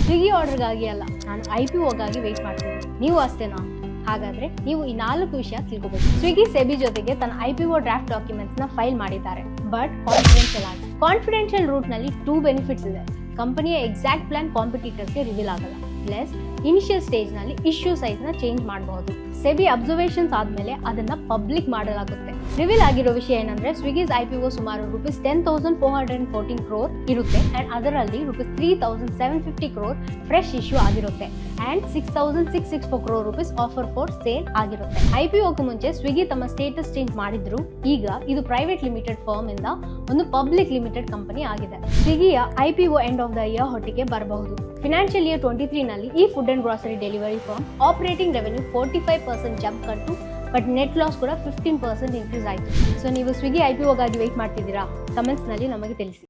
ಸ್ವಿಗ್ಗಿ ಆರ್ಡರ್ಗಾಗಿ ಅಲ್ಲ, ನಾನು IPOಗಾಗಿ ವೆಯ್ಟ್ ಮಾಡ್ತೀನಿ. ನೀವು ಅಷ್ಟೇನಾ? ಹಾಗಾದ್ರೆ ನೀವು ಈ 4 ವಿಷಯ ತಿಳ್ಕೋಬೇಕು. ಸ್ವಿಗ್ಗಿ ಸೆಬಿ ಜೊತೆಗೆ ತನ್ನ IPO ಡ್ರಾಫ್ಟ್ ಡಾಕ್ಯುಮೆಂಟ್ಸ್ ನ ಫೈಲ್ ಮಾಡಿದ್ದಾರೆ, ಬಟ್ ಕಾನ್ಫಿಡೆನ್ಷಿಯಲ್ ಆಗಿ. ಕಾನ್ಫಿಡೆನ್ಷಿಯಲ್ ರೂಟ್ ನಲ್ಲಿ 2 ಬೆನಿಫಿಟ್ಸ್ ಇದೆ. ಕಂಪನಿಯ ಎಕ್ಸಾಕ್ಟ್ ಪ್ಲಾನ್ ಕಾಂಪಿಟೀಟರ್ಸ್ಗೆ ರಿವೀಲ್ ಆಗಲ್ಲ, ಪ್ಲಸ್ ಇನಿಷಿಯಲ್ ಸ್ಟೇಜ್ ನಲ್ಲಿ ಇಶ್ಯೂ ಸೈಜ್ ನ ಚೇಂಜ್ ಮಾಡಬಹುದು. ಸೆಬಿ ಅಬ್ಸರ್ವೇಷನ್ಸ್ ಆದ್ಮೇಲೆ ಅದನ್ನ ಪಬ್ಲಿಕ್ ಮಾಡಲಾಗುತ್ತೆ. ರಿವೀಲ್ ಆಗಿರೋ ವಿಷಯ ಏನಂದ್ರೆ ಸ್ವಿಗ್ಗಿಸ್ IPO ಸುಮಾರು ₹10,414 crore ಇರುತ್ತೆ ಅಂಡ್ ಅದರಲ್ಲಿ ₹3,750 crore ಫ್ರೆಶ್ ಇಶ್ಯೂ ಆಗಿರುತ್ತೆ and ₹6,664 crore offer for sale ಆಗಿರುತ್ತೆ. IPOಕ್ಕೂ ಮುಂಚೆ ಸ್ವಿಗ್ಗಿ ತಮ್ಮ ಸ್ಟೇಟಸ್ ಚೇಂಜ್ ಮಾಡಿದ್ರು. ಈಗ ಇದು ಪ್ರೈವೇಟ್ ಲಿಮಿಟೆಡ್ ಫರ್ಮ್ ಇಂದ ಒಂದು ಪಬ್ಲಿಕ್ ಲಿಮಿಟೆಡ್ ಕಂಪನಿ ಆಗಿದೆ. ಸ್ವಿಗ್ಗಿಯ IPO end of the year ಹೊಟ್ಟಿಗೆ ಬರಬಹುದು. ಫಿನಾನ್ಷಿಯಲ್ ಇಯರ್ 23 ನಲ್ಲಿ ಈ food and grocery delivery firm operating revenue 45% jump ಕಂಡು, ಬಟ್ ನೆಟ್ ಲಾಸ್ ಕೂಡ 15% ಇನ್ಕ್ರೀಸ್ ಆಯಿತು. ಸೊ ನೀವು ಸ್ವಿಗ್ಗಿ IPOಗಾಗಿ ವೆಯ್ಟ್ ಮಾಡ್ತಿದ್ದೀರಾ? ಕಮೆಂಟ್ಸ್ ನಲ್ಲಿ ನಮಗೆ ತಿಳಿಸಿ.